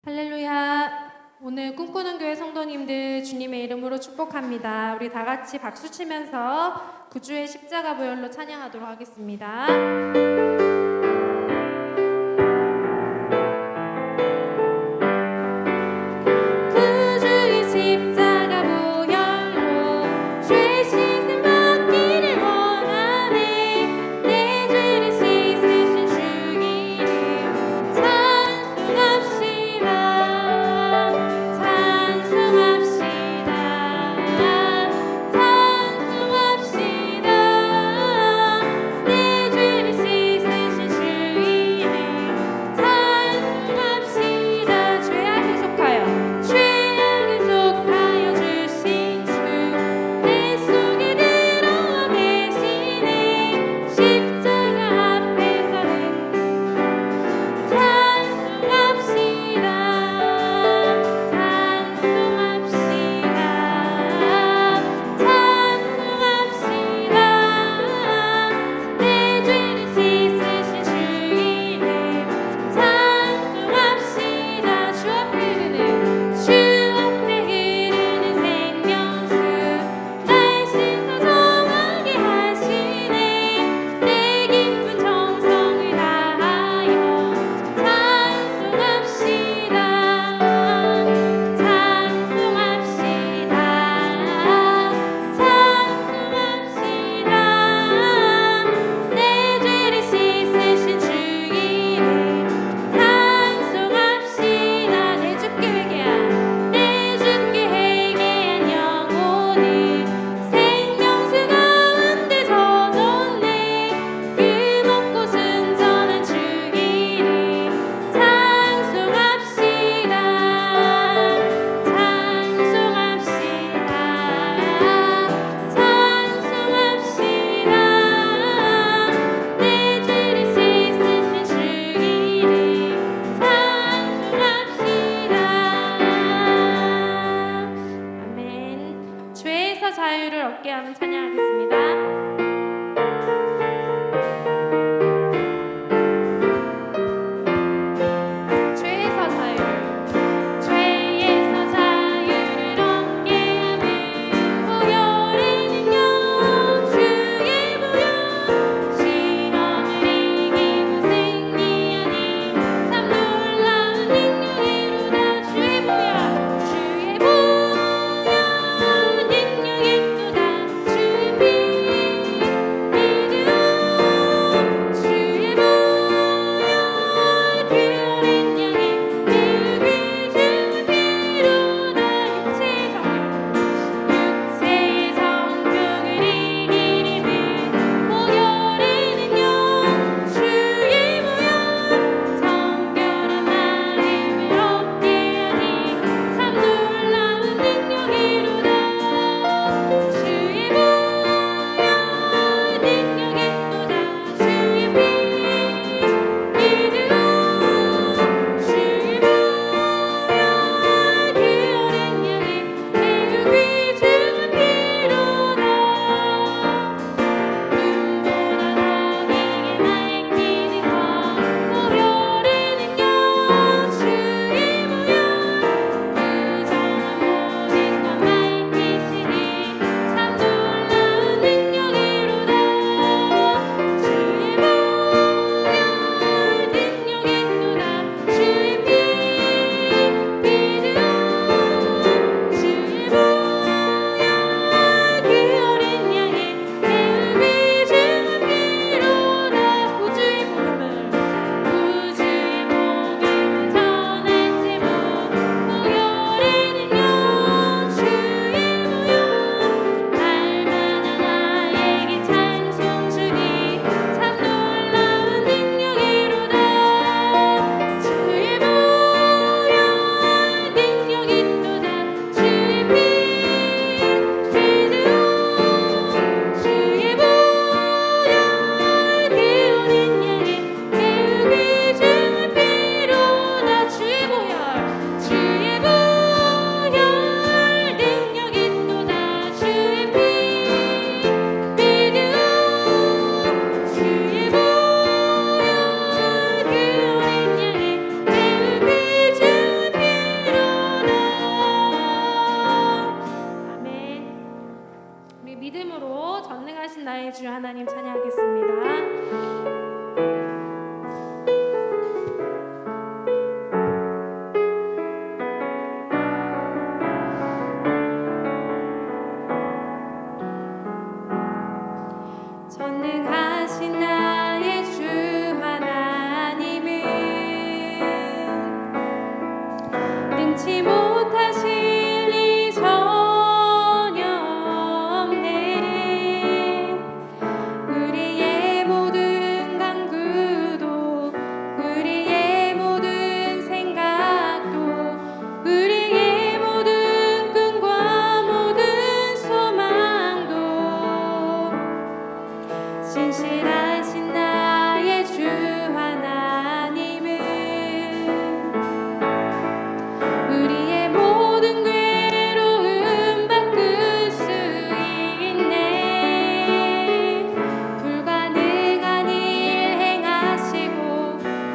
할렐루야. 오늘 꿈꾸는 교회 성도님들 주님의 이름으로 축복합니다. 우리 다 같이 박수 치면서 구주의 십자가 보혈로 찬양하도록 하겠습니다. 구주의 십자가 보혈로 죄 씻음 받기를 원하네. 내 죄를 씻으신 주님 찬송합시다. 찬송합시다. 찬송합시다. 내 죄를 씻으신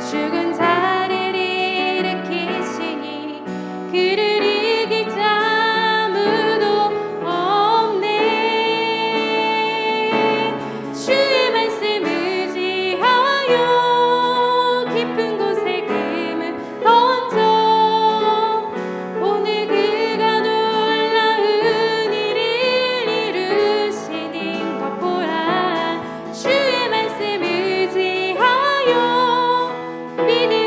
죽은 자를 일으키시니 그를 이길 자 아무도 없네. 주의 말씀 의지하여 깊은 곳에 금을 던져 오늘 그가 놀라운 일을 이루시는 것 보라. 주의 말씀 의지하여 믿음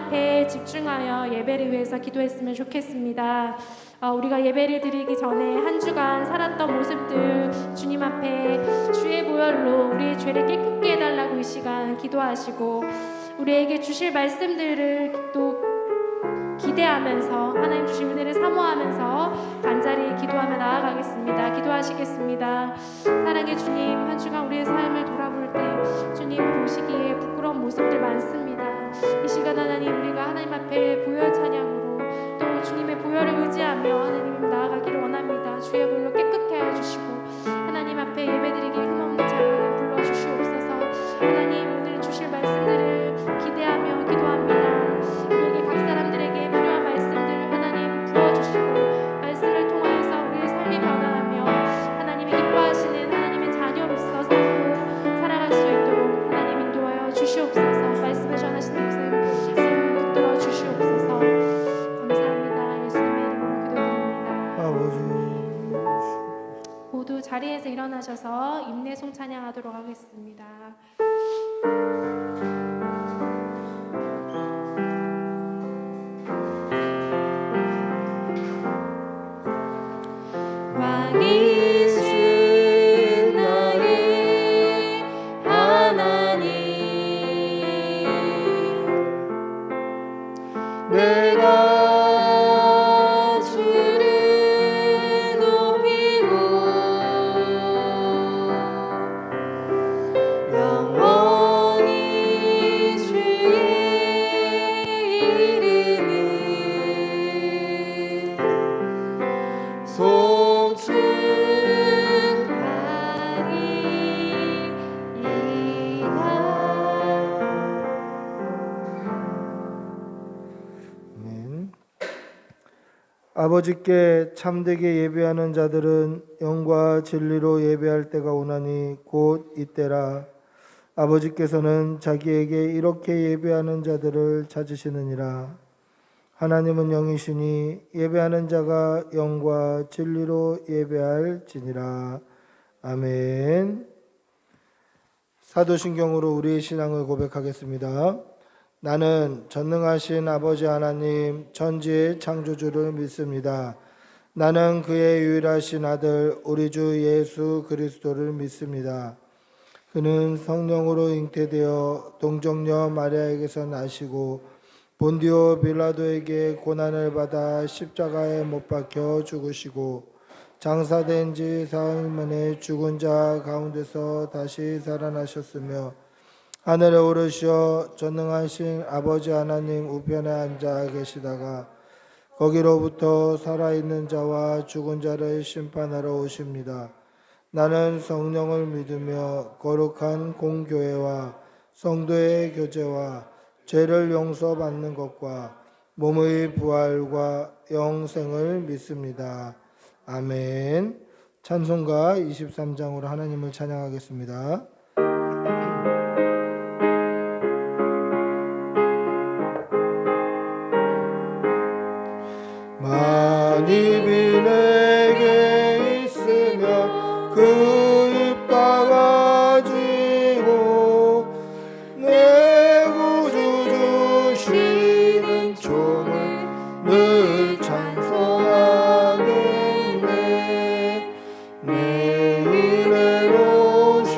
앞에 집중하여 예배를 위해서 기도했으면 좋겠습니다. 우리가 예배를 드리기 전에 한 주간 살았던 모습들 주님 앞에 주의 보혈로 우리의 죄를 깨끗게 해달라고 이 시간 기도하시고, 우리에게 주실 말씀들을 또 기대하면서 하나님 주신 은혜를 사모하면서 간절히 기도하며 나아가겠습니다. 기도하시겠습니다. 사랑의 주님, 한 주간 우리의 삶을 돌아볼 때 주님 보시기에 부끄러운 모습들 많습니다. 이 시간 하나님, 우리가 하나님 앞에 보혈 찬양으로 또 주님의 보혈을 의지하며 하나님 나아가기를 원합니다. 주의 보혈로 깨끗게 하여 주시고 하나님 앞에 예배드리기 흠없는 자녀를 불러주시옵소서. 하나님, 오늘 주실 말씀들을 기대하며 기도합니다. 우리에게 각 사람들에게 필요한 말씀들을 하나님 부어주시고 말씀을 통하여서 우리의 삶이 변화하며 하나님이 기뻐하시는 하나님의 자녀로서 삶으로 살아갈 수 있도록 하나님 인도하여 주시옵소서. 말씀을 전하시는 모습 붙들어 주시옵소서. 감사합니다. 예수님의 이름으로 기도드립니다. 아버지, 모두 자리에서 일어나셔서 임내송 찬양하도록 하겠습니다. 왕이신 나의 하나님, 내가 주를 높이고 영원히 주의 이름을 아버지께 참되게 예배하는 자들은 영과 진리로 예배할 때가 오나니 곧 이때라. 아버지께서는 자기에게 이렇게 예배하는 자들을 찾으시느니라. 하나님은 영이시니 예배하는 자가 영과 진리로 예배할지니라. 아멘. 사도신경으로 우리의 신앙을 고백하겠습니다. 나는 전능하신 아버지 하나님 전지의 창조주를 믿습니다. 나는 그의 유일하신 아들 우리 주 예수 그리스도를 믿습니다. 그는 성령으로 잉태되어 동정녀 마리아에게서 나시고 본디오 빌라도에게 고난을 받아 십자가에 못 박혀 죽으시고 장사된 지 사흘 만에 죽은 자 가운데서 다시 살아나셨으며 하늘에 오르시어 전능하신 아버지 하나님 우편에 앉아 계시다가 거기로부터 살아있는 자와 죽은 자를 심판하러 오십니다. 나는 성령을 믿으며 거룩한 공교회와 성도의 교제와 죄를 용서받는 것과 몸의 부활과 영생을 믿습니다. 아멘. 찬송가 23장으로 하나님을 찬양하겠습니다. 만입이 내게 있으며 그 입 닫아지고 내 구주 주시는 종을 늘 찬송하겠네. 내 은혜로우신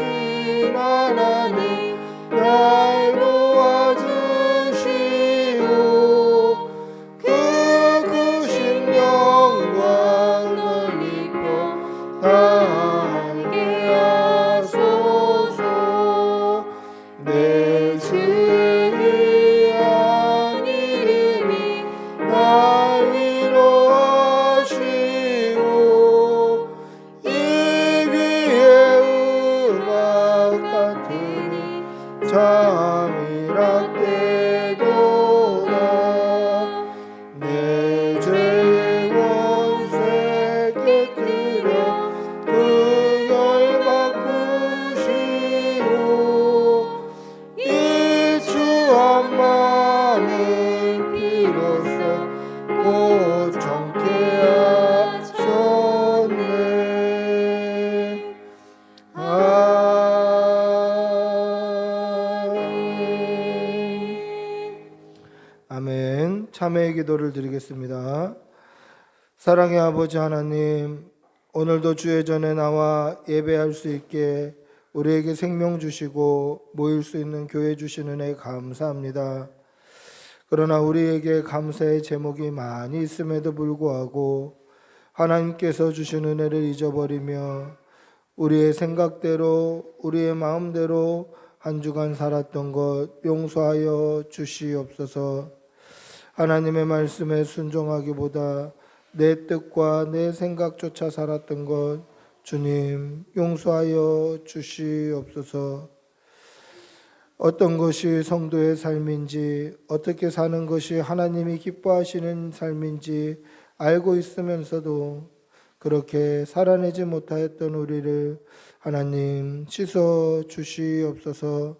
아멘. 참회의 기도를 드리겠습니다. 사랑의 아버지 하나님, 오늘도 주의 전에 나와 예배할 수 있게 우리에게 생명 주시고 모일 수 있는 교회 주신 은혜 감사합니다. 그러나 우리에게 감사의 제목이 많이 있음에도 불구하고 하나님께서 주신 은혜를 잊어버리며 우리의 생각대로 우리의 마음대로 한 주간 살았던 것 용서하여 주시옵소서. 하나님의 말씀에 순종하기보다 내 뜻과 내 생각조차 살았던 것 주님 용서하여 주시옵소서. 어떤 것이 성도의 삶인지, 어떻게 사는 것이 하나님이 기뻐하시는 삶인지 알고 있으면서도 그렇게 살아내지 못하였던 우리를 하나님 씻어 주시옵소서.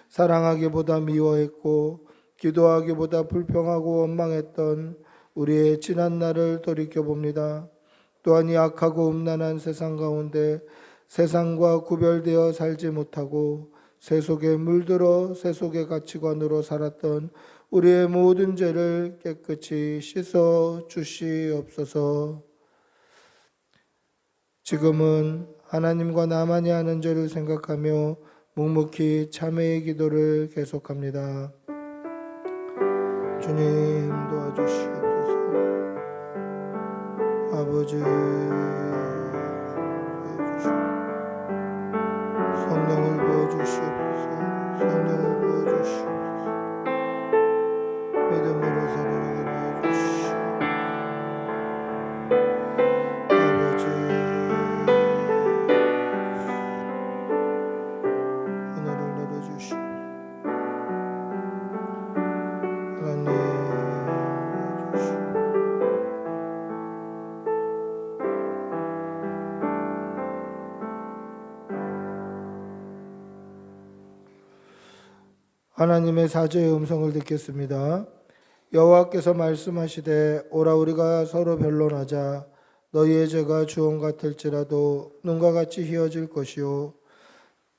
사랑하기보다 미워했고 기도하기보다 불평하고 원망했던 우리의 지난 날을 돌이켜봅니다. 또한 이 악하고 음란한 세상 가운데 세상과 구별되어 살지 못하고 세속에 물들어 세속의 가치관으로 살았던 우리의 모든 죄를 깨끗이 씻어 주시옵소서. 지금은 하나님과 나만이 하는 죄를 생각하며 묵묵히 참회의 기도를 계속합니다. 주님 도와주시옵소서. 아버지 성령을 부어주시옵소서. 성령을 부어주시옵소서. 믿음으로 살아가게 도와주시옵소서. 아버지 하늘을 내려주시옵소서. 하나님 도와주시옵소서. 하나님의 사죄의 음성을 듣겠습니다. 여호와께서 말씀하시되 오라 우리가 서로 변론하자. 너희의 죄가 주홍 같을지라도 눈과 같이 희어질 것이요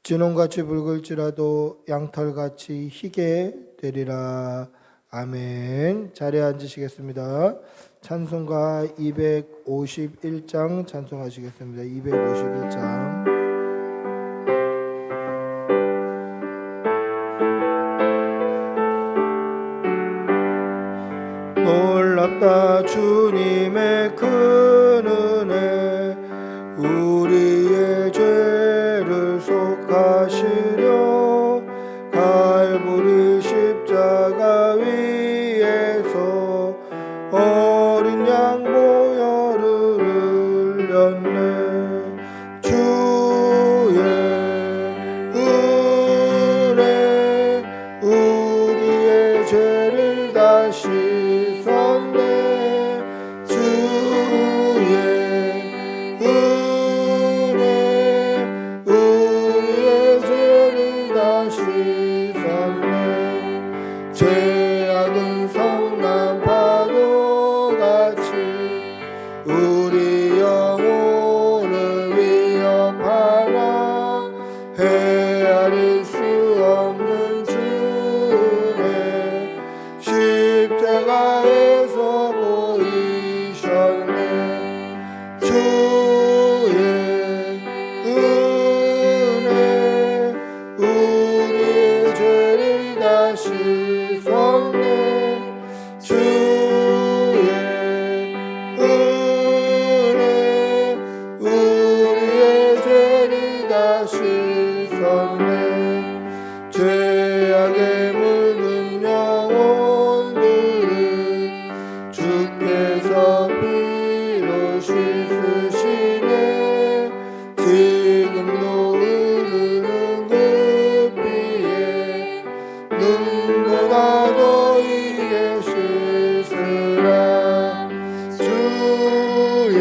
진홍같이 붉을지라도 양털같이 희게 되리라. 아멘. 자리에 앉으시겠습니다. 찬송가 251장 찬송하시겠습니다. 251장. 놀랍다 주님의 큰 은혜 우리의 죄를 속하시려 갈보리 십자가 위에서 어린 양 보혈을 흘렸네. 주의 은혜 우리의 죄를 다시 죄악은 성난 파도같이 우리 영혼을 위협하나 헤아릴 수 없는 주의 십자가에서 보이셨네. 주의 은혜 우리의 죄를 다시 주의 은혜 우리의 죄를 다 씻었네. 죄악에 물든 영혼들을 주께서 피로 씻으시네. 지금도 흐르는 그 피에 눈보다 더 이게 씻으라. 주의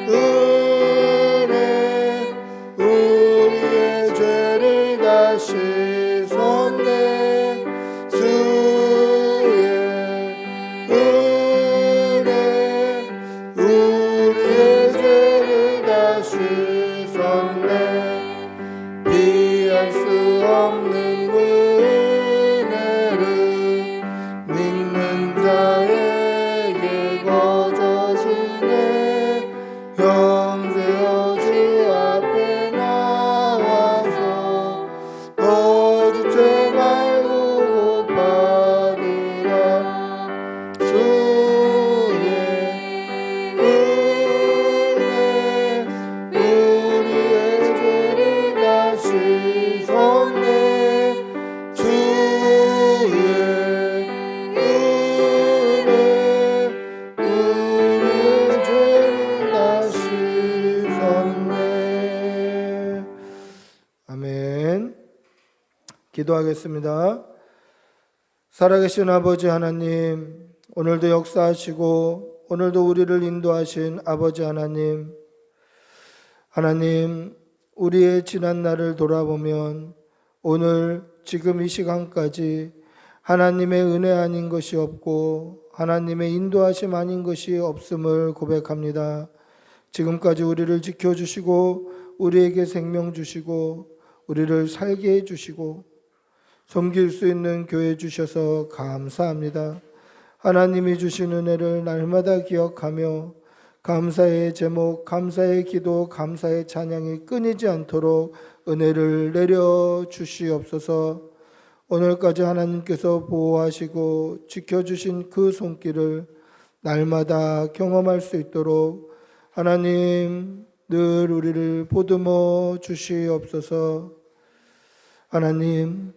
은혜 우리의 죄를 다 씻었네. 주의 은혜 우리의 죄를 다 씻었네. 비할 수 없는 은혜 기도하겠습니다. 살아계신 아버지 하나님, 오늘도 역사하시고 오늘도 우리를 인도하신 아버지 하나님, 우리의 지난 날을 돌아보면 오늘 지금 이 시간까지 하나님의 은혜 아닌 것이 없고 하나님의 인도하심 아닌 것이 없음을 고백합니다. 지금까지 우리를 지켜주시고 우리에게 생명 주시고 우리를 살게 해주시고 섬길 수 있는 교회 주셔서 감사합니다. 하나님이 주신 은혜를 날마다 기억하며 감사의 제목, 감사의 기도, 감사의 찬양이 끊이지 않도록 은혜를 내려 주시옵소서. 오늘까지 하나님께서 보호하시고 지켜주신 그 손길을 날마다 경험할 수 있도록 하나님 늘 우리를 보듬어 주시옵소서. 하나님,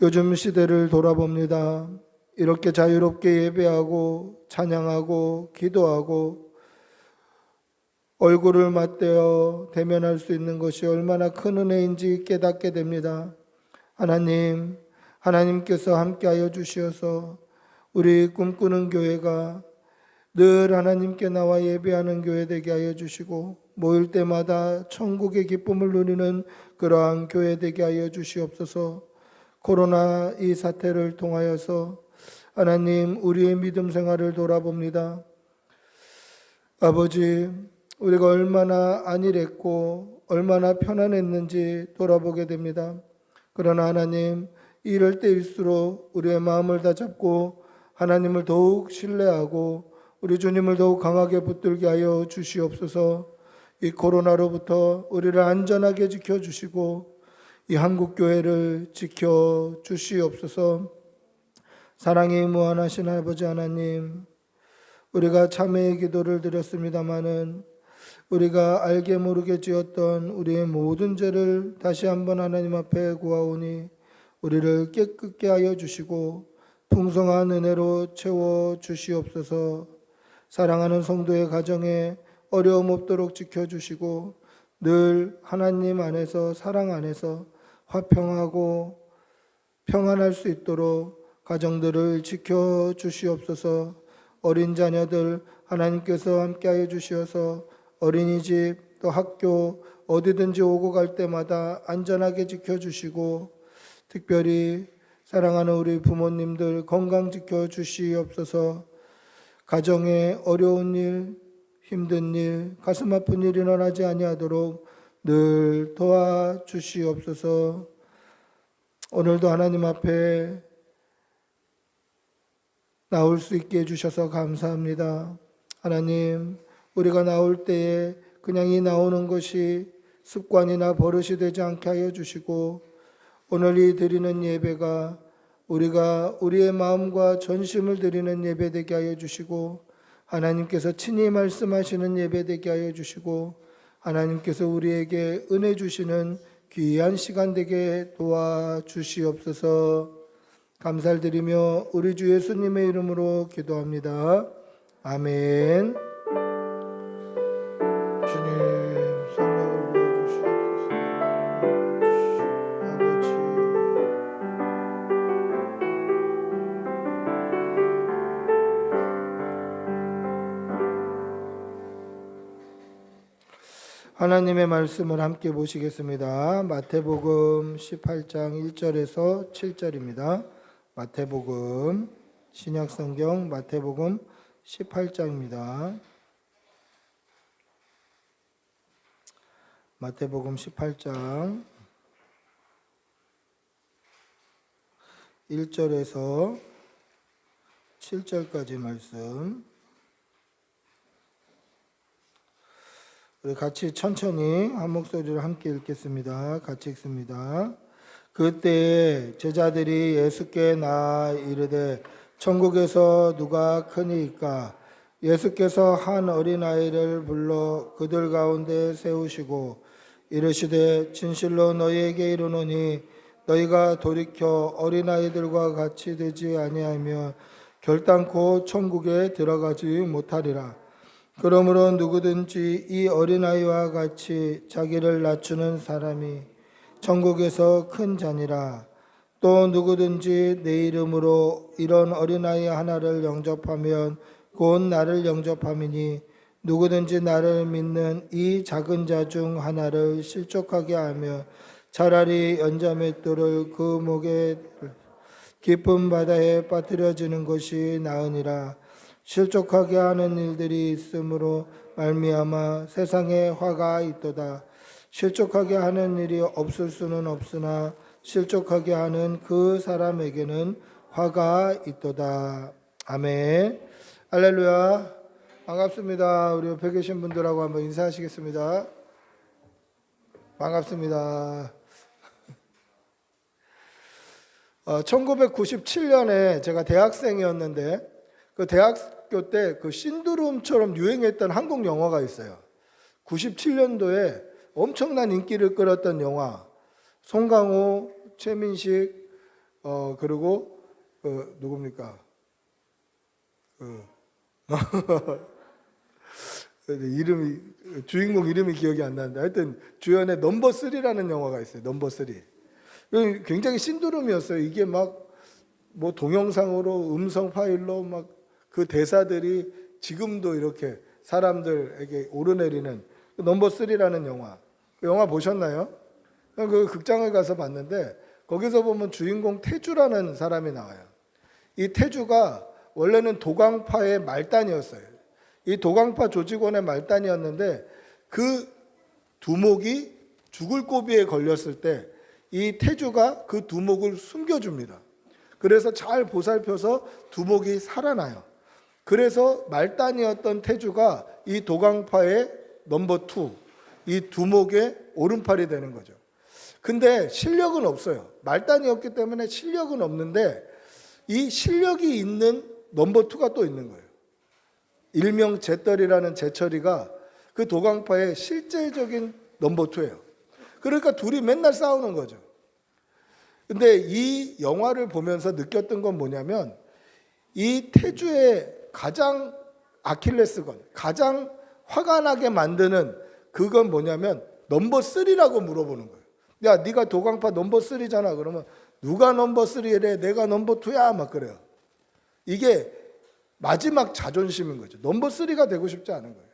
요즘 시대를 돌아봅니다. 이렇게 자유롭게 예배하고 찬양하고 기도하고 얼굴을 맞대어 대면할 수 있는 것이 얼마나 큰 은혜인지 깨닫게 됩니다. 하나님께서 함께하여 주시어서 우리 꿈꾸는 교회가 늘 하나님께 나와 예배하는 교회 되게 하여 주시고 모일 때마다 천국의 기쁨을 누리는 그러한 교회 되게 하여 주시옵소서. 코로나 이 사태를 통하여서 하나님, 우리의 믿음 생활을 돌아봅니다. 아버지, 우리가 얼마나 안일했고 얼마나 편안했는지 돌아보게 됩니다. 그러나 하나님, 이럴 때일수록 우리의 마음을 다잡고 하나님을 더욱 신뢰하고 우리 주님을 더욱 강하게 붙들게 하여 주시옵소서. 이 코로나로부터 우리를 안전하게 지켜주시고 이 한국교회를 지켜주시옵소서. 사랑이 무한하신 아버지 하나님, 우리가 참회의 기도를 드렸습니다마는 우리가 알게 모르게 지었던 우리의 모든 죄를 다시 한번 하나님 앞에 구하오니 우리를 깨끗게 하여 주시고 풍성한 은혜로 채워 주시옵소서. 사랑하는 성도의 가정에 어려움 없도록 지켜주시고 늘 하나님 안에서 사랑 안에서 화평하고 평안할 수 있도록 가정들을 지켜주시옵소서. 어린 자녀들 하나님께서 함께하여 주시어서 어린이집 또 학교 어디든지 오고 갈 때마다 안전하게 지켜주시고 특별히 사랑하는 우리 부모님들 건강 지켜주시옵소서. 가정에 어려운 일, 힘든 일, 가슴 아픈 일이 일어나지 아니하도록 늘 도와주시옵소서. 오늘도 하나님 앞에 나올 수 있게 해주셔서 감사합니다. 하나님, 우리가 나올 때에 그냥 이 나오는 것이 습관이나 버릇이 되지 않게 하여 주시고 오늘 이 드리는 예배가 우리가 우리의 마음과 전심을 드리는 예배 되게 하여 주시고 하나님께서 친히 말씀하시는 예배 되게 하여 주시고 하나님께서 우리에게 은혜 주시는 귀한 시간 되게 도와주시옵소서. 감사를 드리며 우리 주 예수님의 이름으로 기도합니다. 아멘. 주님 성령을 부어주시옵소서. 아버지, 하나님의 말씀을 함께 보시겠습니다. 마태복음 18장 1절에서 7절입니다. 마태복음 신약성경 마태복음 18장입니다. 마태복음 18장 1절에서 7절까지 말씀 우리 같이 천천히 한 목소리로 함께 읽겠습니다. 같이 읽습니다. 그때 제자들이 예수께 나아 이르되 천국에서 누가 크니이까? 예수께서 한 어린아이를 불러 그들 가운데 세우시고 이르시되 진실로 너희에게 이르노니 너희가 돌이켜 어린아이들과 같이 되지 아니하면 결단코 천국에 들어가지 못하리라. 그러므로 누구든지 이 어린아이와 같이 자기를 낮추는 사람이 천국에서 큰 자니라. 또 누구든지 내 이름으로 이런 어린아이 하나를 영접하면 곧 나를 영접함이니 누구든지 나를 믿는 이 작은 자 중 하나를 실족하게 하며 차라리 연자맷돌을 그 목에 깊은 바다에 빠뜨려지는 것이 나으니라. 실족하게 하는 일들이 있으므로 말미암아 세상에 화가 있도다. 실족하게 하는 일이 없을 수는 없으나 실족하게 하는 그 사람에게는 화가 있도다. 아멘. 할렐루야. 반갑습니다. 우리 옆에 계신 분들하고 한번 인사하시겠습니다. 반갑습니다. 1997년에 제가 대학생이었는데 그 대학교 때 그 신드롬처럼 유행했던 한국 영화가 있어요. 97년도에 엄청난 인기를 끌었던 영화. 송강호, 최민식, 그리고 누굽니까? 주인공 이름이 기억이 안 나는데 하여튼 주연의 넘버 3라는 영화가 있어요. 넘버 3. 굉장히 신드롬이었어요. 이게 막 뭐 동영상으로 음성 파일로 막 그 대사들이 지금도 이렇게 사람들에게 오르내리는 넘버 3라는 영화. 그 영화 보셨나요? 그 극장을 가서 봤는데 거기서 보면 주인공 태주라는 사람이 나와요. 이 태주가 원래는 도강파의 말단이었어요. 이 도강파 조직원의 말단이었는데 그 두목이 죽을 고비에 걸렸을 때 이 태주가 그 두목을 숨겨줍니다. 그래서 잘 보살펴서 두목이 살아나요. 그래서 말단이었던 태주가 이 도강파의 넘버 2, 이 두목의 오른팔이 되는 거죠. 근데 실력은 없어요. 말단이었기 때문에 실력은 없는데 이 실력이 있는 넘버 2가 또 있는 거예요. 일명 제떨이라는 제철이가 그 도강파의 실제적인 넘버 2예요. 그러니까 둘이 맨날 싸우는 거죠. 근데 이 영화를 보면서 느꼈던 건 뭐냐면 이 태주의 가장 아킬레스건, 가장 화가 나게 만드는 그건 뭐냐면 넘버 3라고 물어보는 거예요. 야, 네가 도강파 넘버 3잖아. 그러면 누가 넘버 3래? 내가 넘버 2야. 막 그래요. 이게 마지막 자존심인 거죠. 넘버 3가 되고 싶지 않은 거예요.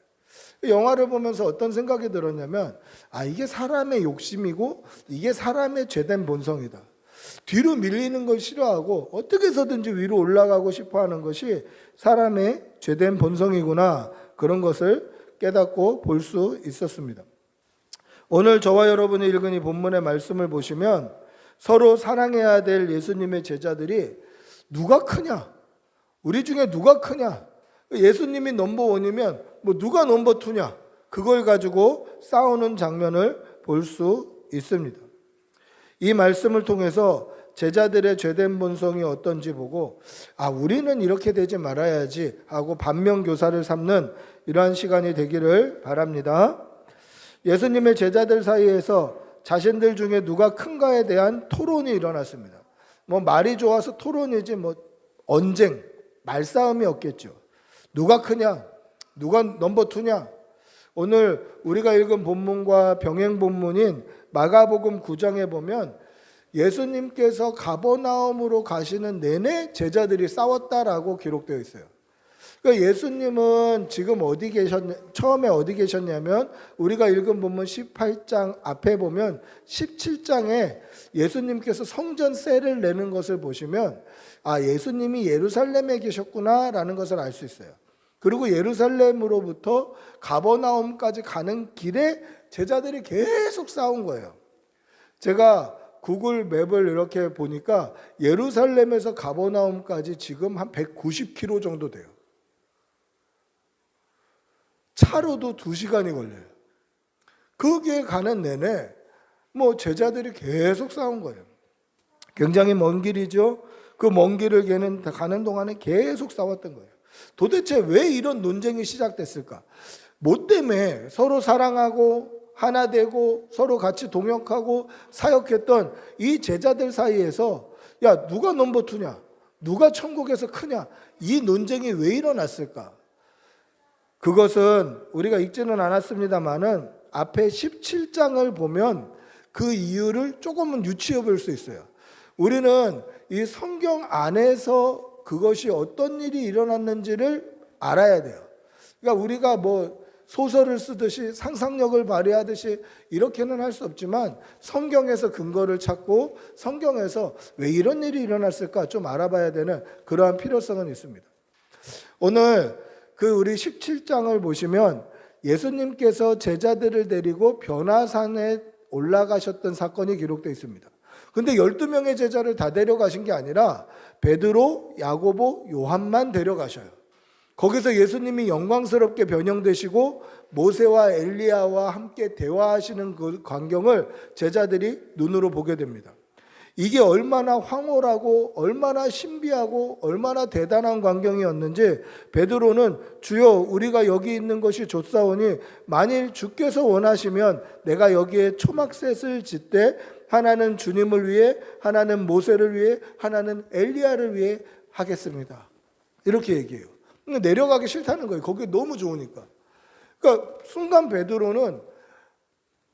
영화를 보면서 어떤 생각이 들었냐면 이게 사람의 욕심이고 이게 사람의 죄된 본성이다. 뒤로 밀리는 걸 싫어하고 어떻게 해서든지 위로 올라가고 싶어하는 것이 사람의 죄된 본성이구나. 그런 것을 깨닫고 볼 수 있었습니다. 오늘 저와 여러분이 읽은 이 본문의 말씀을 보시면 서로 사랑해야 될 예수님의 제자들이 누가 크냐? 우리 중에 누가 크냐? 예수님이 넘버 1이면 뭐 누가 넘버 2냐? 그걸 가지고 싸우는 장면을 볼 수 있습니다. 이 말씀을 통해서 제자들의 죄된 본성이 어떤지 보고 우리는 이렇게 되지 말아야지 하고 반면교사를 삼는 이러한 시간이 되기를 바랍니다. 예수님의 제자들 사이에서 자신들 중에 누가 큰가에 대한 토론이 일어났습니다. 뭐 말이 좋아서 토론이지 뭐 언쟁, 말싸움이 없겠죠. 누가 크냐? 누가 넘버 2냐? 오늘 우리가 읽은 본문과 병행 본문인 마가복음 9장에 보면 예수님께서 가버나움으로 가시는 내내 제자들이 싸웠다라고 기록되어 있어요. 그러니까 예수님은 지금 처음에 어디 계셨냐면 우리가 읽은 본문 18장 앞에 보면 17장에 예수님께서 성전세를 내는 것을 보시면 예수님이 예루살렘에 계셨구나라는 것을 알 수 있어요. 그리고 예루살렘으로부터 가버나움까지 가는 길에 제자들이 계속 싸운 거예요. 제가 구글 맵을 이렇게 보니까 예루살렘에서 가버나움까지 지금 한 190km 정도 돼요. 차로도 2시간이 걸려요. 거기에 가는 내내 뭐 제자들이 계속 싸운 거예요. 굉장히 먼 길이죠. 그 먼 길을 가는 동안에 계속 싸웠던 거예요. 도대체 왜 이런 논쟁이 시작됐을까? 뭐 때문에 서로 사랑하고 하나 되고 서로 같이 동역하고 사역했던 이 제자들 사이에서 누가 넘버 2냐? 누가 천국에서 크냐? 이 논쟁이 왜 일어났을까? 그것은 우리가 읽지는 않았습니다만은 앞에 17장을 보면 그 이유를 조금은 유추해 볼 수 있어요. 우리는 이 성경 안에서 그것이 어떤 일이 일어났는지를 알아야 돼요. 그러니까 우리가 뭐 소설을 쓰듯이 상상력을 발휘하듯이 이렇게는 할 수 없지만 성경에서 근거를 찾고 성경에서 왜 이런 일이 일어났을까 좀 알아봐야 되는 그러한 필요성은 있습니다. 오늘 그 우리 17장을 보시면 예수님께서 제자들을 데리고 변화산에 올라가셨던 사건이 기록되어 있습니다. 근데 12명의 제자를 다 데려가신 게 아니라 베드로, 야고보, 요한만 데려가셔요. 거기서 예수님이 영광스럽게 변형되시고 모세와 엘리야와 함께 대화하시는 그 광경을 제자들이 눈으로 보게 됩니다. 이게 얼마나 황홀하고 얼마나 신비하고 얼마나 대단한 광경이었는지 베드로는 주여 우리가 여기 있는 것이 좋사오니 만일 주께서 원하시면 내가 여기에 초막셋을 짓되 하나는 주님을 위해 하나는 모세를 위해 하나는 엘리야를 위해 하겠습니다. 이렇게 얘기해요. 내려가기 싫다는 거예요. 거기 너무 좋으니까. 그러니까 순간 베드로는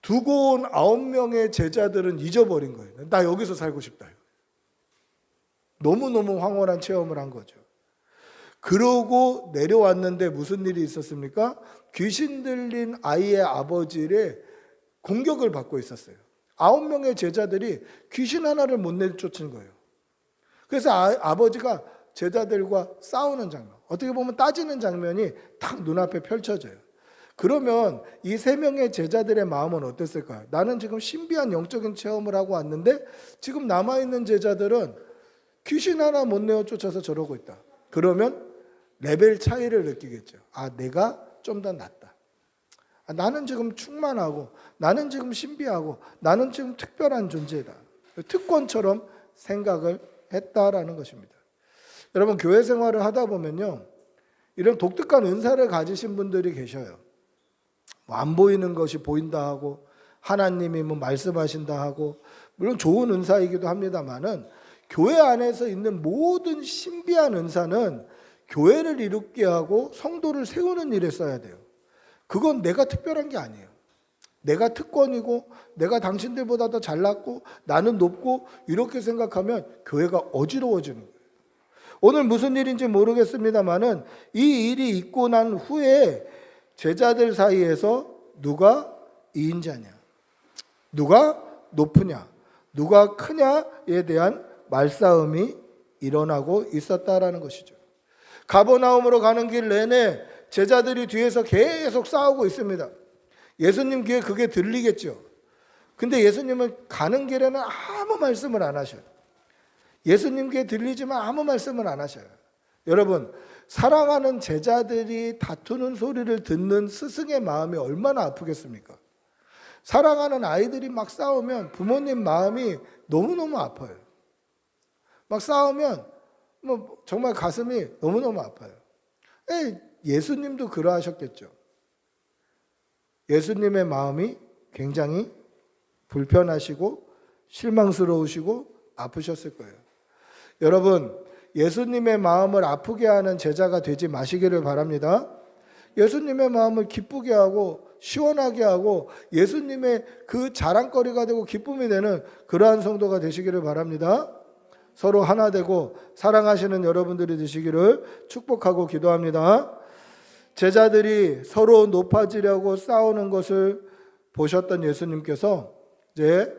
두고 온 9명의 제자들은 잊어버린 거예요. 나 여기서 살고 싶다. 너무너무 황홀한 체험을 한 거죠. 그러고 내려왔는데 무슨 일이 있었습니까? 귀신 들린 아이의 아버지의 공격을 받고 있었어요. 9명의 제자들이 귀신 하나를 못 내쫓은 거예요. 그래서 아버지가 제자들과 싸우는 장면, 어떻게 보면 따지는 장면이 딱 눈앞에 펼쳐져요. 그러면 이 3명의 제자들의 마음은 어땠을까요? 나는 지금 신비한 영적인 체험을 하고 왔는데 지금 남아있는 제자들은 귀신 하나 못 내어 쫓아서 저러고 있다. 그러면 레벨 차이를 느끼겠죠. 아, 내가 좀 더 낫다. 아, 나는 지금 충만하고 나는 지금 신비하고 나는 지금 특별한 존재다. 특권처럼 생각을 했다라는 것입니다. 여러분, 교회 생활을 하다 보면요, 이런 독특한 은사를 가지신 분들이 계셔요. 안 보이는 것이 보인다 하고 하나님이 뭐 말씀하신다 하고, 물론 좋은 은사이기도 합니다만은 교회 안에서 있는 모든 신비한 은사는 교회를 이롭게 하고 성도를 세우는 일에 써야 돼요. 그건 내가 특별한 게 아니에요. 내가 특권이고 내가 당신들보다 더 잘났고 나는 높고 이렇게 생각하면 교회가 어지러워지는 거예요. 오늘 무슨 일인지 모르겠습니다만은 이 일이 있고 난 후에 제자들 사이에서 누가 이인자냐, 누가 높으냐, 누가 크냐에 대한 말싸움이 일어나고 있었다라는 것이죠. 가버나움으로 가는 길 내내 제자들이 뒤에서 계속 싸우고 있습니다. 예수님 귀에 그게 들리겠죠. 근데 예수님은 가는 길에는 아무 말씀을 안 하셔요. 예수님 귀에 들리지만 아무 말씀을 안 하셔요. 여러분, 사랑하는 제자들이 다투는 소리를 듣는 스승의 마음이 얼마나 아프겠습니까? 사랑하는 아이들이 막 싸우면 부모님 마음이 너무너무 아파요. 막 싸우면 뭐 정말 가슴이 너무너무 아파요. 예수님도 그러하셨겠죠. 예수님의 마음이 굉장히 불편하시고 실망스러우시고 아프셨을 거예요. 여러분, 예수님의 마음을 아프게 하는 제자가 되지 마시기를 바랍니다. 예수님의 마음을 기쁘게 하고 시원하게 하고 예수님의 그 자랑거리가 되고 기쁨이 되는 그러한 성도가 되시기를 바랍니다. 서로 하나 되고 사랑하시는 여러분들이 되시기를 축복하고 기도합니다. 제자들이 서로 높아지려고 싸우는 것을 보셨던 예수님께서 이제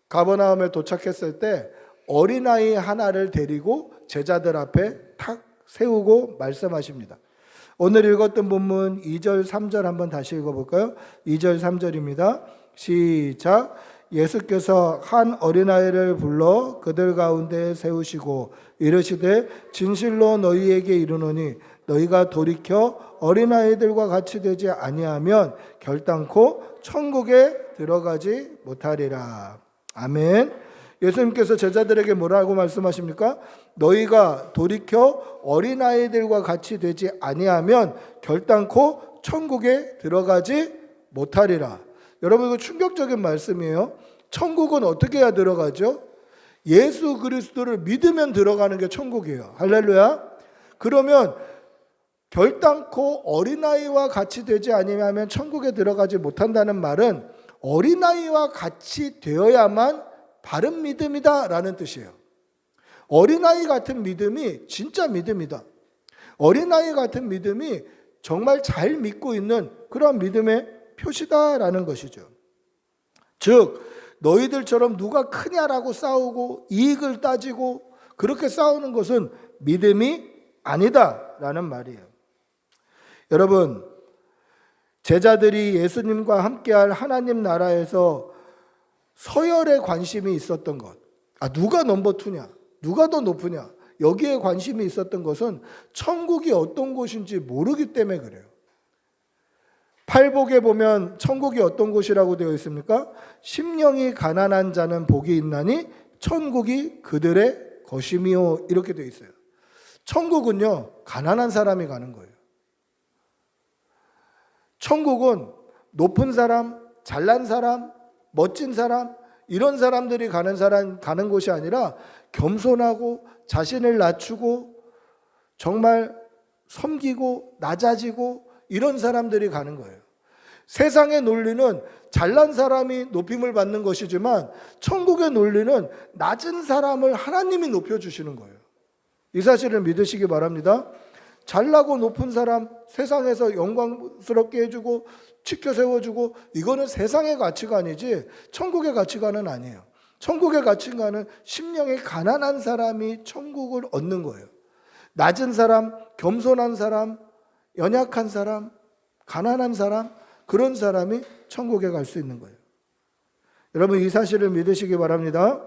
가버나움에 도착했을 때 어린아이 하나를 데리고 제자들 앞에 탁 세우고 말씀하십니다. 오늘 읽었던 본문 2절 3절 한번 다시 읽어볼까요? 2절 3절입니다. 시작. 예수께서 한 어린아이를 불러 그들 가운데 세우시고 이르시되 진실로 너희에게 이르노니 너희가 돌이켜 어린아이들과 같이 되지 아니하면 결단코 천국에 들어가지 못하리라. 아멘. 예수님께서 제자들에게 뭐라고 말씀하십니까? 너희가 돌이켜 어린아이들과 같이 되지 아니하면 결단코 천국에 들어가지 못하리라. 여러분, 이거 충격적인 말씀이에요. 천국은 어떻게 해야 들어가죠? 예수 그리스도를 믿으면 들어가는 게 천국이에요. 할렐루야. 그러면 결단코 어린아이와 같이 되지 아니하면 천국에 들어가지 못한다는 말은 어린아이와 같이 되어야만 바른 믿음이다라는 뜻이에요. 어린아이 같은 믿음이 진짜 믿음이다. 어린아이 같은 믿음이 정말 잘 믿고 있는 그런 믿음의 표시다라는 것이죠. 즉 너희들처럼 누가 크냐라고 싸우고 이익을 따지고 그렇게 싸우는 것은 믿음이 아니다라는 말이에요. 여러분, 제자들이 예수님과 함께할 하나님 나라에서 서열에 관심이 있었던 것, 누가 넘버 투냐, 누가 더 높으냐, 여기에 관심이 있었던 것은 천국이 어떤 곳인지 모르기 때문에 그래요. 팔복에 보면 천국이 어떤 곳이라고 되어 있습니까? 심령이 가난한 자는 복이 있나니 천국이 그들의 것이미요, 이렇게 되어 있어요. 천국은요, 가난한 사람이 가는 거예요. 천국은 높은 사람, 잘난 사람, 멋진 사람, 이런 사람들이 가는 곳이 아니라 겸손하고 자신을 낮추고 정말 섬기고 낮아지고 이런 사람들이 가는 거예요. 세상의 논리는 잘난 사람이 높임을 받는 것이지만 천국의 논리는 낮은 사람을 하나님이 높여주시는 거예요. 이 사실을 믿으시기 바랍니다. 잘나고 높은 사람 세상에서 영광스럽게 해주고 지켜 세워주고 이거는 세상의 가치관이지 천국의 가치관은 아니에요. 천국의 가치관은 심령이 가난한 사람이 천국을 얻는 거예요. 낮은 사람, 겸손한 사람, 연약한 사람, 가난한 사람, 그런 사람이 천국에 갈 수 있는 거예요. 여러분 이 사실을 믿으시기 바랍니다.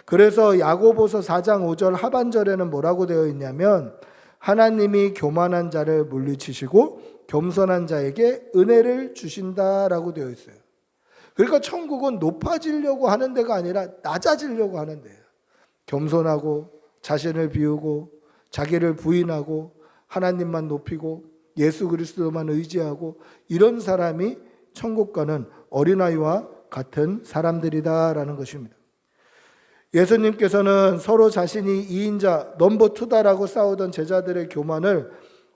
그래서 야고보서 4장 5절 하반절에는 뭐라고 되어 있냐면 하나님이 교만한 자를 물리치시고 겸손한 자에게 은혜를 주신다라고 되어 있어요. 그러니까 천국은 높아지려고 하는 데가 아니라 낮아지려고 하는 데예요. 겸손하고 자신을 비우고 자기를 부인하고 하나님만 높이고 예수 그리스도만 의지하고 이런 사람이 천국 가는 어린아이와 같은 사람들이다라는 것입니다. 예수님께서는 서로 자신이 2인자 넘버 투다라고 싸우던 제자들의 교만을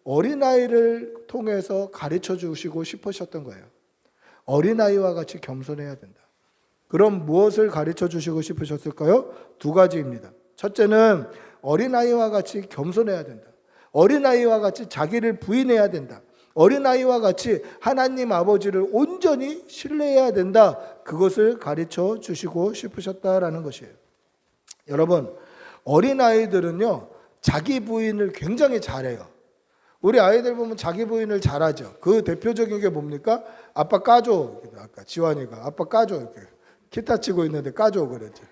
어린아이를 통해서 가르쳐 주시고 싶으셨던 거예요. 어린아이와 같이 겸손해야 된다. 그럼 무엇을 가르쳐 주시고 싶으셨을까요? 두 가지입니다. 첫째는 어린아이와 같이 겸손해야 된다. 어린아이와 같이 자기를 부인해야 된다. 어린아이와 같이 하나님 아버지를 온전히 신뢰해야 된다. 그것을 가르쳐 주시고 싶으셨다라는 것이에요. 여러분, 어린아이들은요, 자기 부인을 굉장히 잘해요. 우리 아이들 보면 자기 부인을 잘하죠. 그 대표적인 게 뭡니까? 아빠 까줘. 아까 지환이가 아빠 까줘. 이렇게 기타 치고 있는데 까줘 그랬지.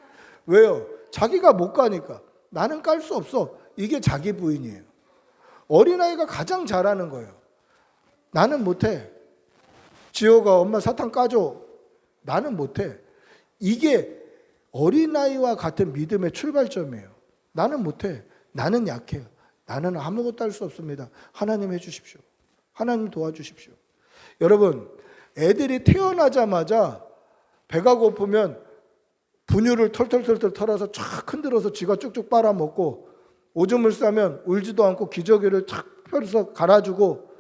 왜요? 자기가 못 가니까. 나는 깔 수 없어. 이게 자기 부인이에요. 어린아이가 가장 잘하는 거예요. 나는 못해. 지호가 엄마 사탕 까줘. 나는 못해. 이게 어린아이와 같은 믿음의 출발점이에요. 나는 못해. 나는 약해요. 나는 아무것도 할 수 없습니다. 하나님 해주십시오. 하나님 도와주십시오. 여러분, 애들이 태어나자마자 배가 고프면 분유를 털털털털 털어서 쫙 흔들어서 쥐가 쭉쭉 빨아먹고 오줌을 싸면 울지도 않고 기저귀를 탁 펴서 갈아주고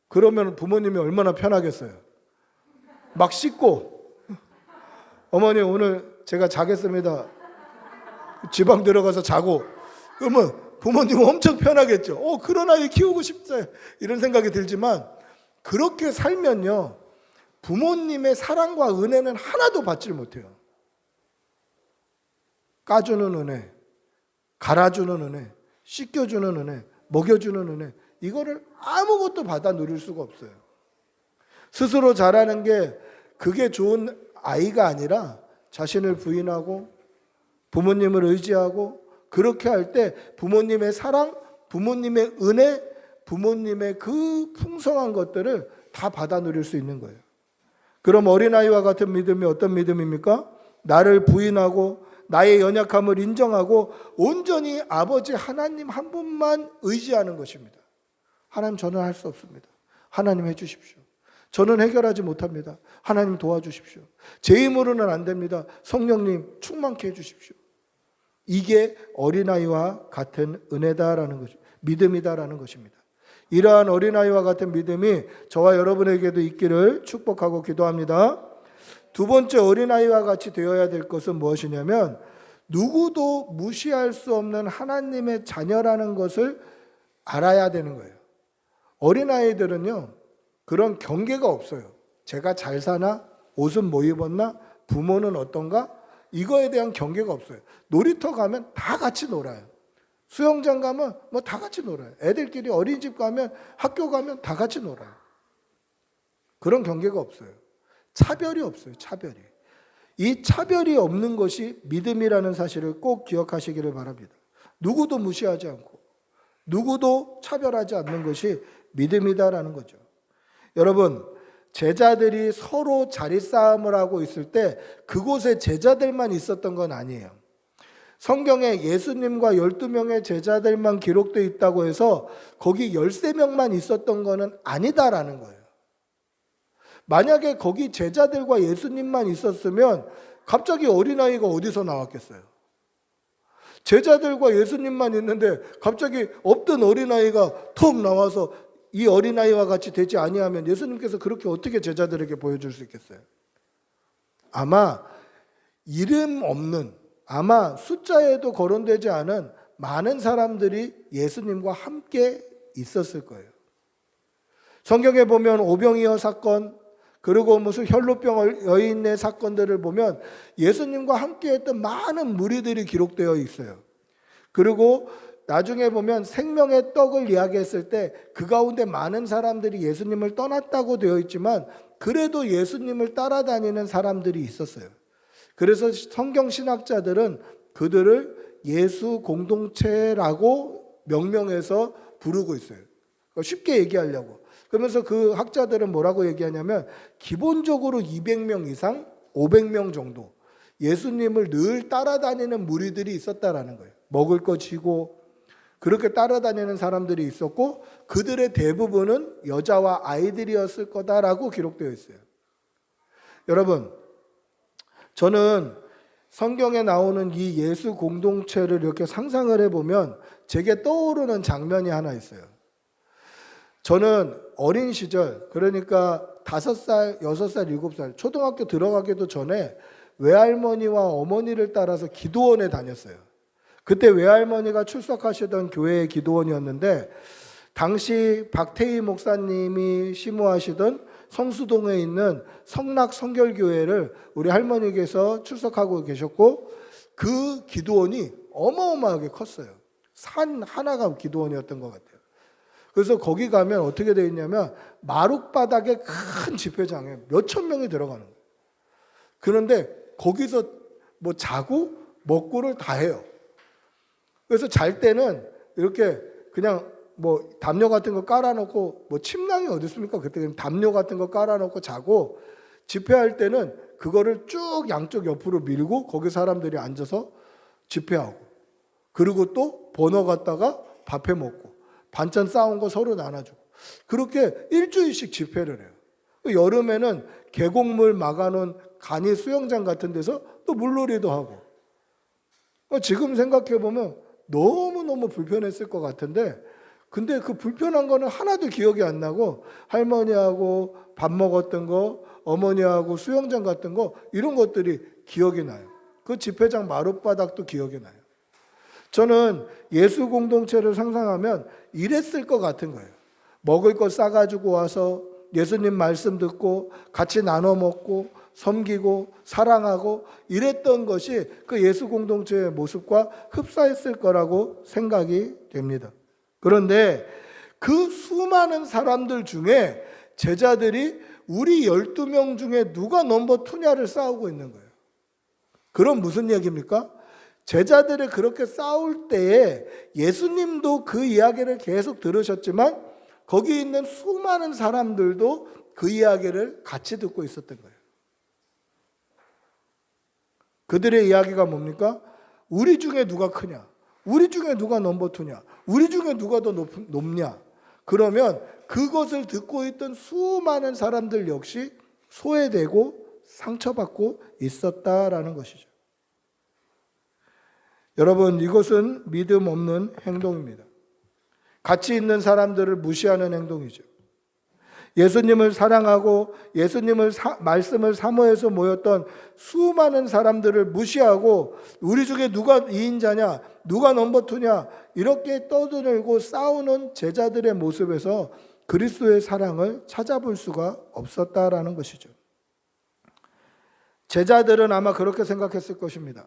그러면 부모님이 얼마나 편하겠어요. 막 씻고 어머니 오늘 제가 자겠습니다. 지방 들어가서 자고 그러면 부모님은 엄청 편하겠죠. 그런 아이 키우고 싶다 이런 생각이 들지만 그렇게 살면요 부모님의 사랑과 은혜는 하나도 받질 못해요. 까주는 은혜, 갈아주는 은혜, 씻겨주는 은혜, 먹여주는 은혜, 이거를 아무것도 받아 누릴 수가 없어요. 스스로 잘하는 게 그게 좋은 아이가 아니라 자신을 부인하고 부모님을 의지하고 그렇게 할 때 부모님의 사랑, 부모님의 은혜, 부모님의 그 풍성한 것들을 다 받아 누릴 수 있는 거예요. 그럼 어린아이와 같은 믿음이 어떤 믿음입니까? 나를 부인하고 나의 연약함을 인정하고 온전히 아버지 하나님 한 분만 의지하는 것입니다. 하나님 저는 할 수 없습니다. 하나님 해주십시오. 저는 해결하지 못합니다. 하나님 도와주십시오. 제 힘으로는 안 됩니다. 성령님 충만케 해주십시오. 이게 어린아이와 같은 은혜다라는 것입니다. 믿음이다라는 것입니다. 이러한 어린아이와 같은 믿음이 저와 여러분에게도 있기를 축복하고 기도합니다. 두 번째 어린아이와 같이 되어야 될 것은 무엇이냐면 누구도 무시할 수 없는 하나님의 자녀라는 것을 알아야 되는 거예요. 어린아이들은요, 그런 경계가 없어요. 제가 잘 사나? 옷은 뭐 입었나? 부모는 어떤가? 이거에 대한 경계가 없어요. 놀이터 가면 다 같이 놀아요. 수영장 가면 뭐 다 같이 놀아요. 애들끼리 어린이집 가면, 학교 가면 다 같이 놀아요. 그런 경계가 없어요. 차별이 없어요. 차별이. 이 차별이 없는 것이 믿음이라는 사실을 꼭 기억하시기를 바랍니다. 누구도 무시하지 않고 누구도 차별하지 않는 것이 믿음이다라는 거죠. 여러분, 제자들이 서로 자리 싸움을 하고 있을 때 그곳에 제자들만 있었던 건 아니에요. 성경에 예수님과 12명의 제자들만 기록되어 있다고 해서 거기 13명만 있었던 거는 아니다라는 거예요. 만약에 거기 제자들과 예수님만 있었으면 갑자기 어린아이가 어디서 나왔겠어요? 제자들과 예수님만 있는데 갑자기 없던 어린아이가 톡 나와서 이 어린아이와 같이 되지 아니하면 예수님께서 그렇게 어떻게 제자들에게 보여줄 수 있겠어요? 아마 이름 없는, 아마 숫자에도 거론되지 않은 많은 사람들이 예수님과 함께 있었을 거예요. 성경에 보면 오병이어 사건, 그리고 무슨 혈루병 여인의 사건들을 보면 예수님과 함께했던 많은 무리들이 기록되어 있어요. 그리고 나중에 보면 생명의 떡을 이야기했을 때 그 가운데 많은 사람들이 예수님을 떠났다고 되어 있지만 그래도 예수님을 따라다니는 사람들이 있었어요. 그래서 성경 신학자들은 그들을 예수 공동체라고 명명해서 부르고 있어요. 쉽게 얘기하려고. 그러면서 그 학자들은 뭐라고 얘기하냐면 기본적으로 200명 이상, 500명 정도 예수님을 늘 따라다니는 무리들이 있었다라는 거예요. 먹을 거 쥐고 그렇게 따라다니는 사람들이 있었고 그들의 대부분은 여자와 아이들이었을 거다라고 기록되어 있어요. 여러분, 저는 성경에 나오는 이 예수 공동체를 이렇게 상상을 해보면 제게 떠오르는 장면이 하나 있어요. 저는 어린 시절, 그러니까 5살, 6살, 7살, 초등학교 들어가기도 전에 외할머니와 어머니를 따라서 기도원에 다녔어요. 그때 외할머니가 출석하시던 교회의 기도원이었는데 당시 박태희 목사님이 심호하시던 성수동에 있는 성락 성결교회를 우리 할머니께서 출석하고 계셨고 그 기도원이 어마어마하게 컸어요. 산 하나가 기도원이었던 것 같아요. 그래서 거기 가면 어떻게 되어 있냐면 마룻바닥에 큰 집회장에 몇천 명이 들어가는 거예요. 그런데 거기서 뭐 자고 먹고를 다 해요. 그래서 잘 때는 이렇게 그냥 뭐 담요 같은 거 깔아놓고 뭐 침낭이 어디 있습니까? 그때 담요 같은 거 깔아놓고 자고 집회할 때는 그거를 쭉 양쪽 옆으로 밀고 거기 사람들이 앉아서 집회하고 그리고 또 번호 갖다가 밥해 먹고 반찬 싸운 거 서로 나눠주고 그렇게 일주일씩 집회를 해요. 여름에는 계곡물 막아놓은 간이 수영장 같은 데서 또 물놀이도 하고 지금 생각해보면 너무너무 불편했을 것 같은데 근데 그 불편한 거는 하나도 기억이 안 나고 할머니하고 밥 먹었던 거 어머니하고 수영장 같은 거 이런 것들이 기억이 나요. 그 집회장 마룻바닥도 기억이 나요. 저는 예수 공동체를 상상하면 이랬을 것 같은 거예요. 먹을 거 싸가지고 와서 예수님 말씀 듣고 같이 나눠 먹고 섬기고 사랑하고 이랬던 것이 그 예수 공동체의 모습과 흡사했을 거라고 생각이 됩니다. 그런데 그 수많은 사람들 중에 제자들이 우리 12명 중에 누가 넘버 2냐를 싸우고 있는 거예요. 그럼 무슨 얘기입니까? 제자들이 그렇게 싸울 때에 예수님도 그 이야기를 계속 들으셨지만 거기 있는 수많은 사람들도 그 이야기를 같이 듣고 있었던 거예요. 그들의 이야기가 뭡니까? 우리 중에 누가 크냐? 우리 중에 누가 넘버 2냐? 우리 중에 누가 더 높냐? 그러면 그것을 듣고 있던 수많은 사람들 역시 소외되고 상처받고 있었다라는 것이죠. 여러분, 이것은 믿음 없는 행동입니다. 같이 있는 사람들을 무시하는 행동이죠. 예수님을 사랑하고 예수님을 말씀을 사모해서 모였던 수많은 사람들을 무시하고 우리 중에 누가 2인자냐, 누가 넘버 2냐 이렇게 떠들고 싸우는 제자들의 모습에서 그리스도의 사랑을 찾아볼 수가 없었다라는 것이죠. 제자들은 아마 그렇게 생각했을 것입니다.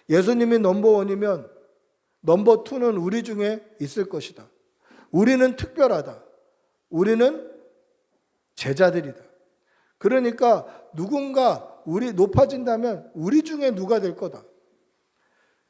예수님이 넘버 1이면 넘버 2는 우리 중에 있을 것이다. 우리는 특별하다. 우리는 제자들이다. 그러니까 누군가 우리 높아진다면 우리 중에 누가 될 거다.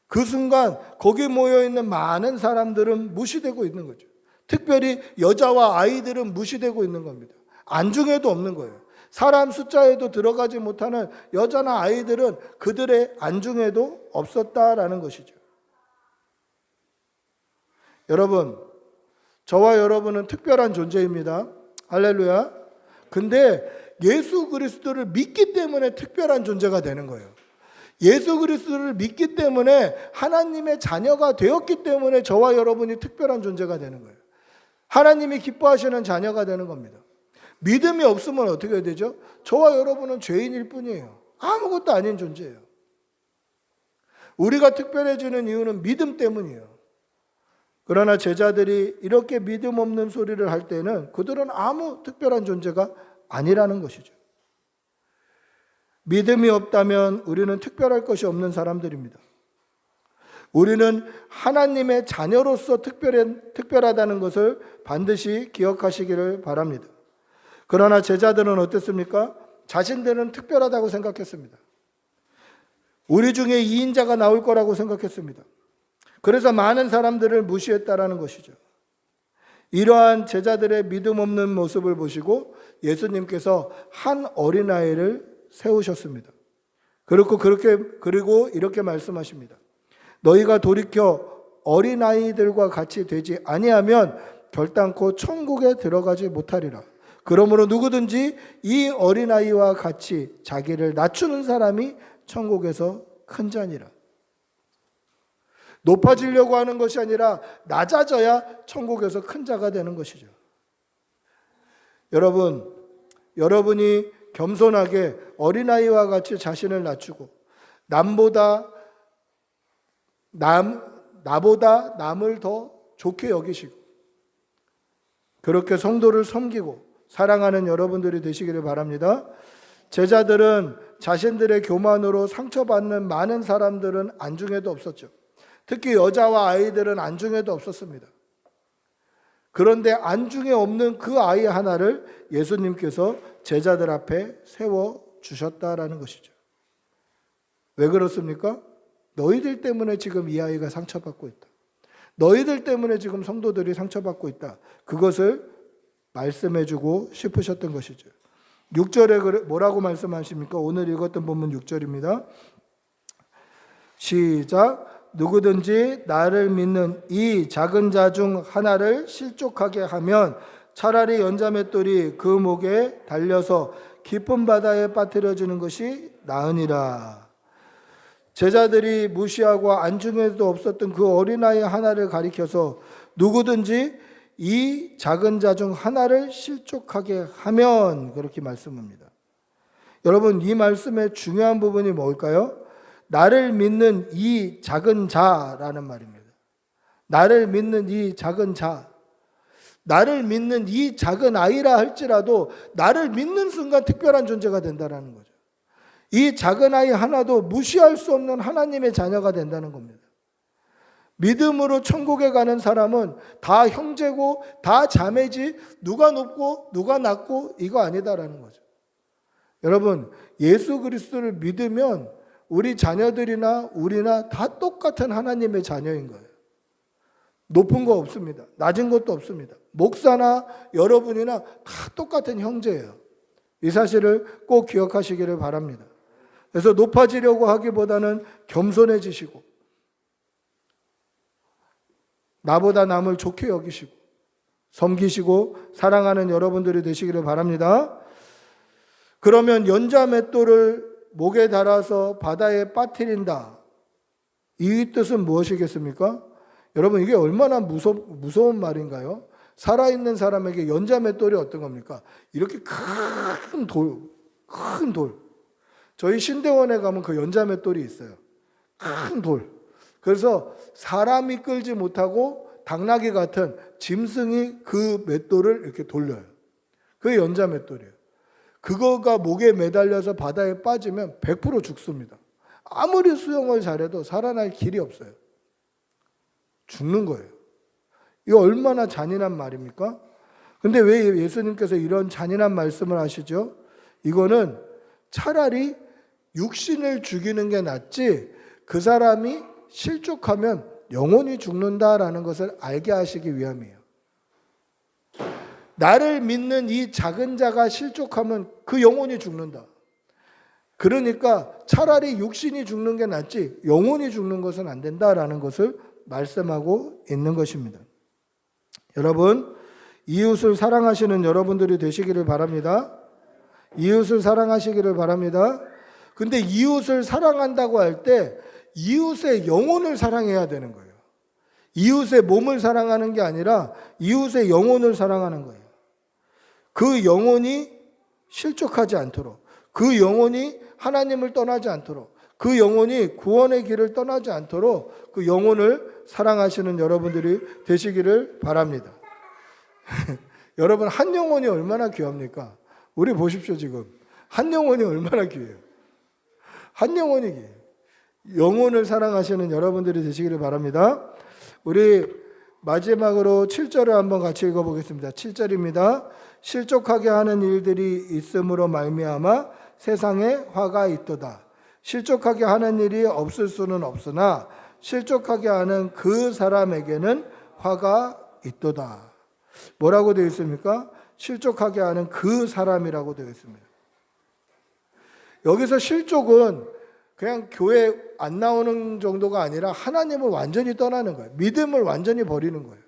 그 순간 거기 모여있는 많은 사람들은 무시되고 있는 거죠. 특별히 여자와 아이들은 무시되고 있는 겁니다. 안중에도 없는 거예요. 사람 숫자에도 들어가지 못하는 여자나 아이들은 그들의 안중에도 없었다라는 것이죠. 여러분, 저와 여러분은 특별한 존재입니다. 할렐루야. 근데 예수 그리스도를 믿기 때문에 특별한 존재가 되는 거예요. 예수 그리스도를 믿기 때문에 하나님의 자녀가 되었기 때문에 저와 여러분이 특별한 존재가 되는 거예요. 하나님이 기뻐하시는 자녀가 되는 겁니다. 믿음이 없으면 어떻게 되죠? 저와 여러분은 죄인일 뿐이에요. 아무것도 아닌 존재예요. 우리가 특별해지는 이유는 믿음 때문이에요. 그러나 제자들이 이렇게 믿음 없는 소리를 할 때는 그들은 아무 특별한 존재가 아니라는 것이죠. 믿음이 없다면 우리는 특별할 것이 없는 사람들입니다. 우리는 하나님의 자녀로서 특별하다는 것을 반드시 기억하시기를 바랍니다. 그러나 제자들은 어땠습니까? 자신들은 특별하다고 생각했습니다. 우리 중에 2인자가 나올 거라고 생각했습니다. 그래서 많은 사람들을 무시했다라는 것이죠. 이러한 제자들의 믿음 없는 모습을 보시고 예수님께서 한 어린아이를 세우셨습니다. 그리고 이렇게 말씀하십니다. 너희가 돌이켜 어린아이들과 같이 되지 아니하면 결단코 천국에 들어가지 못하리라. 그러므로 누구든지 이 어린아이와 같이 자기를 낮추는 사람이 천국에서 큰 자니라. 높아지려고 하는 것이 아니라 낮아져야 천국에서 큰 자가 되는 것이죠. 여러분이 겸손하게 어린아이와 같이 자신을 낮추고 나보다 남을 더 좋게 여기시고 그렇게 성도를 섬기고 사랑하는 여러분들이 되시기를 바랍니다. 제자들은 자신들의 교만으로 상처받는 많은 사람들은 안중에도 없었죠. 특히 여자와 아이들은 안중에도 없었습니다. 그런데 안중에 없는 그 아이 하나를 예수님께서 제자들 앞에 세워주셨다라는 것이죠. 왜 그렇습니까? 너희들 때문에 지금 이 아이가 상처받고 있다. 너희들 때문에 지금 성도들이 상처받고 있다. 그것을 말씀해주고 싶으셨던 것이죠. 6절에 뭐라고 말씀하십니까? 오늘 읽었던 본문 6절입니다. 시작. 누구든지 나를 믿는 이 작은 자 중 하나를 실족하게 하면 차라리 연자맷돌이 그 목에 달려서 깊은 바다에 빠뜨려지는 것이 나으니라. 제자들이 무시하고 안중에도 없었던 그 어린아이 하나를 가리켜서 누구든지 이 작은 자 중 하나를 실족하게 하면 그렇게 말씀합니다. 여러분, 이 말씀의 중요한 부분이 뭘까요? 나를 믿는 이 작은 자라는 말입니다. 나를 믿는 이 작은 자. 나를 믿는 이 작은 아이라 할지라도 나를 믿는 순간 특별한 존재가 된다는 거죠. 이 작은 아이 하나도 무시할 수 없는 하나님의 자녀가 된다는 겁니다. 믿음으로 천국에 가는 사람은 다 형제고 다 자매지 누가 높고 누가 낮고 이거 아니다라는 거죠. 여러분, 예수 그리스도를 믿으면 우리 자녀들이나 우리나 다 똑같은 하나님의 자녀인 거예요. 높은 거 없습니다. 낮은 것도 없습니다. 목사나 여러분이나 다 똑같은 형제예요. 이 사실을 꼭 기억하시기를 바랍니다. 그래서 높아지려고 하기보다는 겸손해지시고 나보다 남을 좋게 여기시고 섬기시고 사랑하는 여러분들이 되시기를 바랍니다. 그러면 연자맷돌을 목에 달아서 바다에 빠뜨린다. 이 뜻은 무엇이겠습니까? 여러분, 이게 얼마나 무서운 말인가요? 살아있는 사람에게 연자맷돌이 어떤 겁니까? 이렇게 큰 돌. 저희 신대원에 가면 그 연자맷돌이 있어요. 큰 돌. 그래서 사람이 끌지 못하고 당나귀 같은 짐승이 그 맷돌을 이렇게 돌려요. 그게 연자맷돌이에요. 그거가 목에 매달려서 바다에 빠지면 100% 죽습니다. 아무리 수영을 잘해도 살아날 길이 없어요. 죽는 거예요. 이거 얼마나 잔인한 말입니까? 근데 왜 예수님께서 이런 잔인한 말씀을 하시죠? 이거는 차라리 육신을 죽이는 게 낫지 그 사람이 실족하면 영혼이 죽는다라는 것을 알게 하시기 위함이에요. 나를 믿는 이 작은 자가 실족하면 그 영혼이 죽는다. 그러니까 차라리 육신이 죽는 게 낫지 영혼이 죽는 것은 안 된다라는 것을 말씀하고 있는 것입니다. 여러분, 이웃을 사랑하시는 여러분들이 되시기를 바랍니다. 이웃을 사랑하시기를 바랍니다. 근데 이웃을 사랑한다고 할 때 이웃의 영혼을 사랑해야 되는 거예요. 이웃의 몸을 사랑하는 게 아니라 이웃의 영혼을 사랑하는 거예요. 그 영혼이 실족하지 않도록, 그 영혼이 하나님을 떠나지 않도록, 그 영혼이 구원의 길을 떠나지 않도록 그 영혼을 사랑하시는 여러분들이 되시기를 바랍니다. 여러분, 한 영혼이 얼마나 귀합니까? 우리 보십시오. 지금 한 영혼이 얼마나 귀해요. 한 영혼이 귀해요. 영혼을 사랑하시는 여러분들이 되시기를 바랍니다. 우리 마지막으로 7절을 한번 같이 읽어보겠습니다. 7절입니다. 실족하게 하는 일들이 있음으로 말미암아 세상에 화가 있도다. 실족하게 하는 일이 없을 수는 없으나 실족하게 하는 그 사람에게는 화가 있도다. 뭐라고 되어 있습니까? 실족하게 하는 그 사람이라고 되어 있습니다. 여기서 실족은 그냥 교회 안 나오는 정도가 아니라 하나님을 완전히 떠나는 거예요. 믿음을 완전히 버리는 거예요.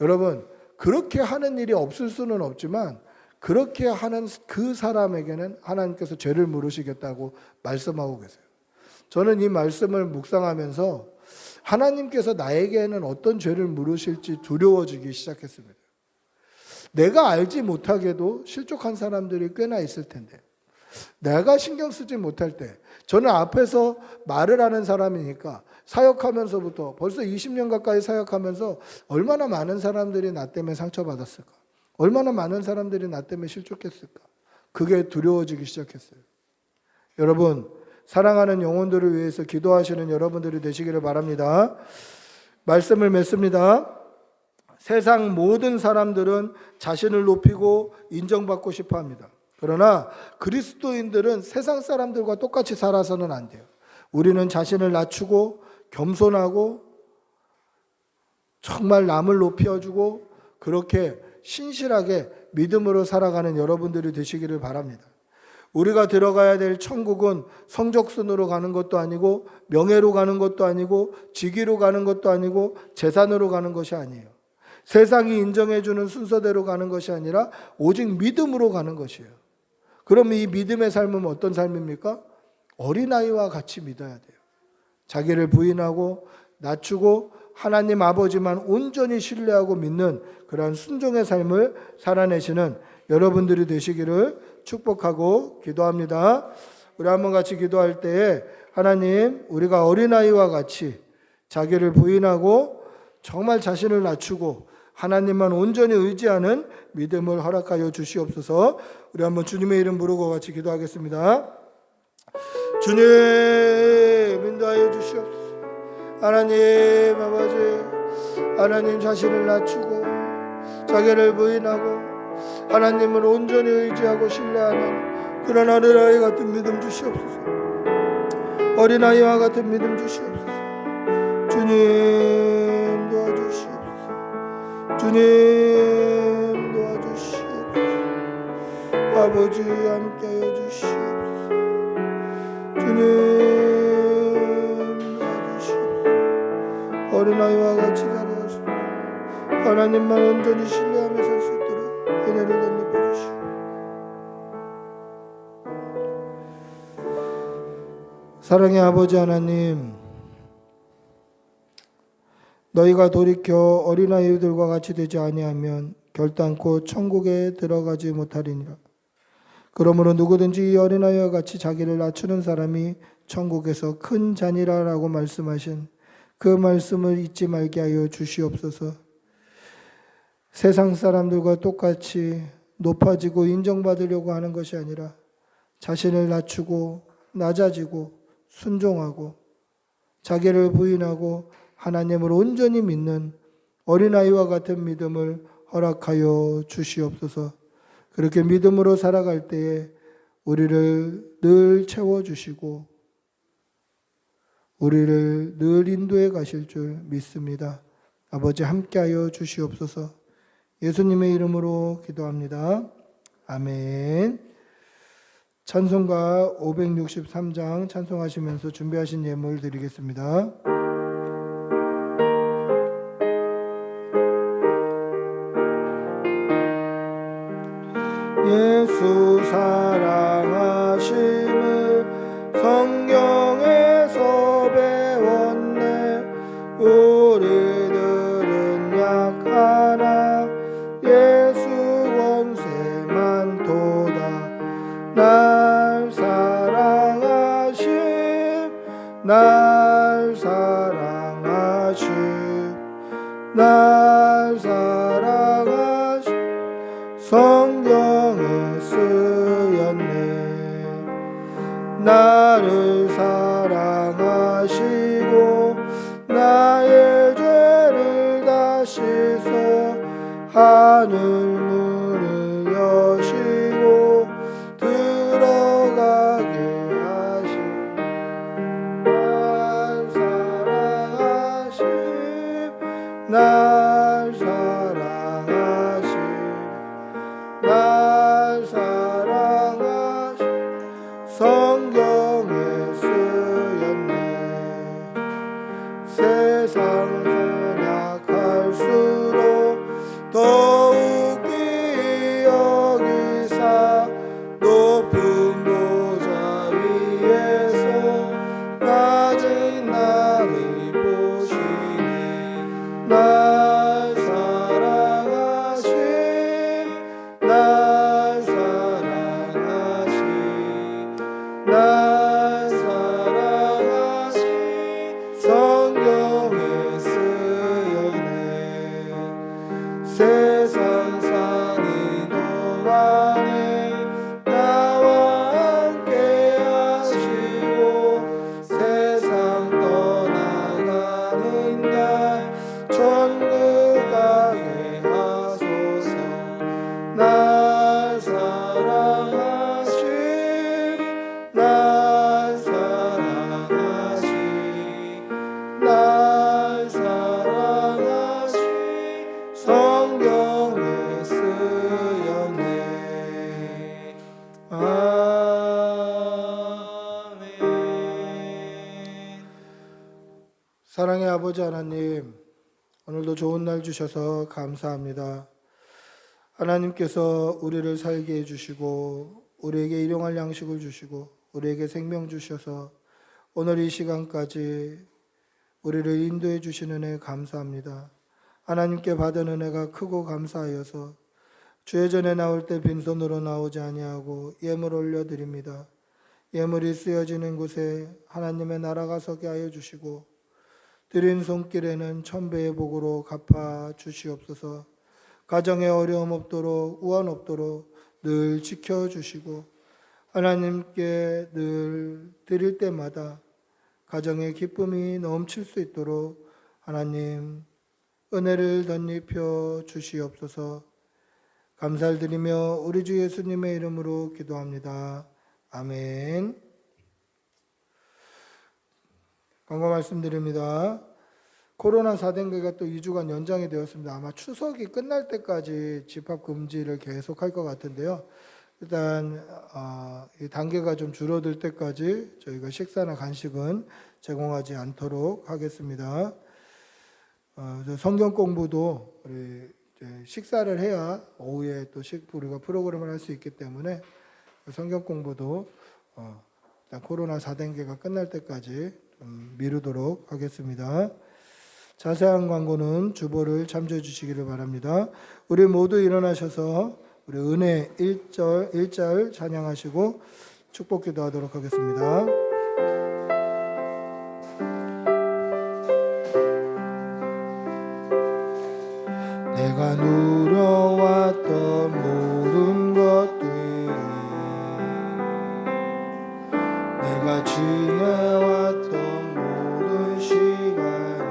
여러분, 그렇게 하는 일이 없을 수는 없지만 그렇게 하는 그 사람에게는 하나님께서 죄를 물으시겠다고 말씀하고 계세요. 저는 이 말씀을 묵상하면서 하나님께서 나에게는 어떤 죄를 물으실지 두려워지기 시작했습니다. 내가 알지 못하게도 실족한 사람들이 꽤나 있을 텐데, 내가 신경 쓰지 못할 때, 저는 앞에서 말을 하는 사람이니까 사역하면서부터 벌써 20년 가까이 사역하면서 얼마나 많은 사람들이 나 때문에 상처받았을까? 얼마나 많은 사람들이 나 때문에 실족했을까? 그게 두려워지기 시작했어요. 여러분, 사랑하는 영혼들을 위해서 기도하시는 여러분들이 되시기를 바랍니다. 말씀을 맺습니다. 세상 모든 사람들은 자신을 높이고 인정받고 싶어 합니다. 그러나 그리스도인들은 세상 사람들과 똑같이 살아서는 안 돼요. 우리는 자신을 낮추고 겸손하고 정말 남을 높여주고 그렇게 신실하게 믿음으로 살아가는 여러분들이 되시기를 바랍니다. 우리가 들어가야 될 천국은 성적순으로 가는 것도 아니고 명예로 가는 것도 아니고 직위로 가는 것도 아니고 재산으로 가는 것이 아니에요. 세상이 인정해주는 순서대로 가는 것이 아니라 오직 믿음으로 가는 것이에요. 그럼 이 믿음의 삶은 어떤 삶입니까? 어린아이와 같이 믿어야 돼요. 자기를 부인하고 낮추고 하나님 아버지만 온전히 신뢰하고 믿는 그러한 순종의 삶을 살아내시는 여러분들이 되시기를 축복하고 기도합니다. 우리 한번 같이 기도할 때에 하나님, 우리가 어린아이와 같이 자기를 부인하고 정말 자신을 낮추고 하나님만 온전히 의지하는 믿음을 허락하여 주시옵소서. 우리 한번 주님의 이름 부르고 같이 기도하겠습니다. 주님, 인도하여 주시옵소서. 하나님 아버지, 하나님 자신을 낮추고 자기를 부인하고 하나님을 온전히 의지하고 신뢰하는 그런 어린아이 같은 믿음 주시옵소서. 어린아이와 같은 믿음 주시옵소서. 주님 도와주시옵소서. 주님 도와주시옵소서. 아버지 함께하여 주시옵소서. 주님 도와주시옵소서. 어린아이와 같이 살아가시고 하나님만 온전히 신뢰하며 살 수 있도록 은혜를 덧입혀 주시옵소서. 사랑의 아버지 하나님, 너희가 돌이켜 어린아이들과 같이 되지 아니하면 결단코 천국에 들어가지 못하리니라. 그러므로 누구든지 이 어린아이와 같이 자기를 낮추는 사람이 천국에서 큰 자니라라고 말씀하신 그 말씀을 잊지 말게 하여 주시옵소서. 세상 사람들과 똑같이 높아지고 인정받으려고 하는 것이 아니라 자신을 낮추고 낮아지고 순종하고 자기를 부인하고 하나님을 온전히 믿는 어린아이와 같은 믿음을 허락하여 주시옵소서. 그렇게 믿음으로 살아갈 때에 우리를 늘 채워주시고 우리를 늘 인도해 가실 줄 믿습니다. 아버지 함께하여 주시옵소서. 예수님의 이름으로 기도합니다. 아멘. 찬송가 563장 찬송하시면서 준비하신 예물 드리겠습니다. 예수 사랑하심을 성경에서 배웠네. 우리들은 약하나 예수 권세만 도다. 날 사랑하심 날 사랑하심 날 사랑하심 성경에 쓰였네. 나를 사랑하시고 나의 죄를 다 씻어 하늘 문을 여시고 들어가게 하시. 날 사랑하심 날 사랑하심 날 사랑하심 성경에 쓰였네. 세상 선약할수록 더욱이 여기사 높은 보좌 위에서 낮은 나를 보시니. 날 사랑하심 날 사랑하심 날 사랑하심 성경에 쓰였네. 세상 사는 동안에 나와 함께 하시고 세상 떠나가는 날 천국 가게 하소서. 날 사랑하심 날 사랑하심 날 사랑하심 성경에 쓰였네. 아멘. 사랑의 아버지 하나님, 오늘도 좋은 날 주셔서 감사합니다. 하나님께서 우리를 살게 해주시고 우리에게 일용할 양식을 주시고 우리에게 생명 주셔서 오늘 이 시간까지 우리를 인도해 주시는 은혜 감사합니다. 하나님께 받은 은혜가 크고 감사하여서 주의 전에 나올 때 빈손으로 나오지 아니하고 예물 올려드립니다. 예물이 쓰여지는 곳에 하나님의 나라가 서게 하여 주시고 드린 손길에는 천배의 복으로 갚아 주시옵소서. 가정에 어려움 없도록 우환 없도록 늘 지켜주시고 하나님께 늘 드릴 때마다 가정에 기쁨이 넘칠 수 있도록 하나님 은혜를 덧입혀 주시옵소서. 감사를 드리며 우리 주 예수님의 이름으로 기도합니다. 아멘. 광고 말씀드립니다. 코로나 4단계가 또 2주간 연장이 되었습니다. 아마 추석이 끝날 때까지 집합 금지를 계속할 것 같은데요. 일단 이 단계가 좀 줄어들 때까지 저희가 식사나 간식은 제공하지 않도록 하겠습니다. 성경 공부도 우리 식사를 해야 오후에 또 우리가 프로그램을 할 수 있기 때문에 성경 공부도 일단 코로나 4단계가 끝날 때까지 좀 미루도록 하겠습니다. 자세한 광고는 주보를 참조해 주시기를 바랍니다. 우리 모두 일어나셔서 우리 은혜 1절 찬양하시고 축복 기도하도록 하겠습니다. 내가 누려왔던 모든 것들이 내가 지내왔던 모든 시간이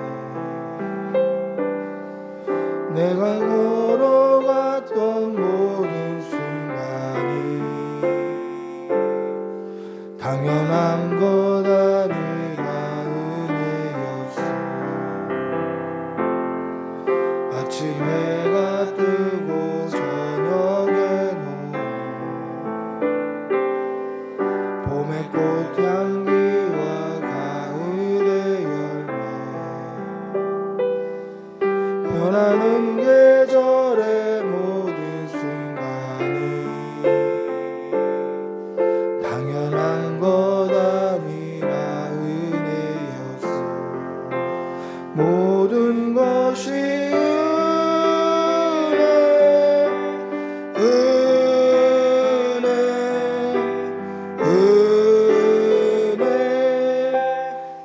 내가 걸어갔던 모든 순간이 당연한 것 아니라 은혜였어. 아침 해가 뜨고 저녁에 노을 봄의 꽃향기와 가을의 열매 변하는 계절의 모든 순간이 당연한 것 아니라 은혜였어. 모든 것이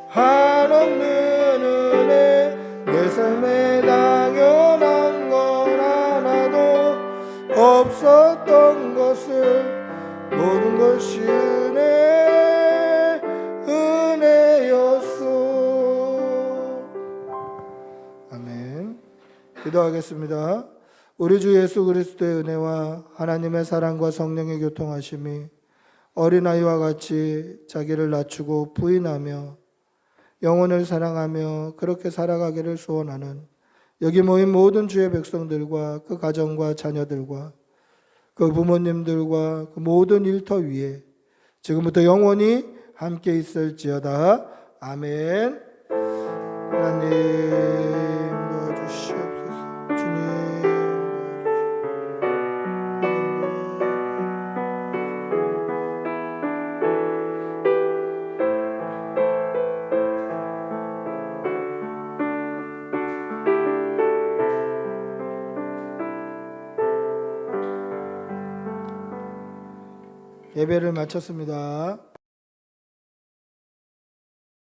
한없는 은혜 내 삶에 당연한 건 하나도 없었던 것을 모든 것이 은혜였소. 아멘. 기도하겠습니다. 우리 주 예수 그리스도의 은혜와 하나님의 사랑과 성령의 교통하심이 어린아이와 같이 자기를 낮추고 부인하며 영혼을 사랑하며 그렇게 살아가기를 소원하는 여기 모인 모든 주의 백성들과 그 가정과 자녀들과 그 부모님들과 그 모든 일터 위에 지금부터 영원히 함께 있을지어다. 아멘. 하나님 도와주시옵소서. 주님 예배를 마쳤습니다.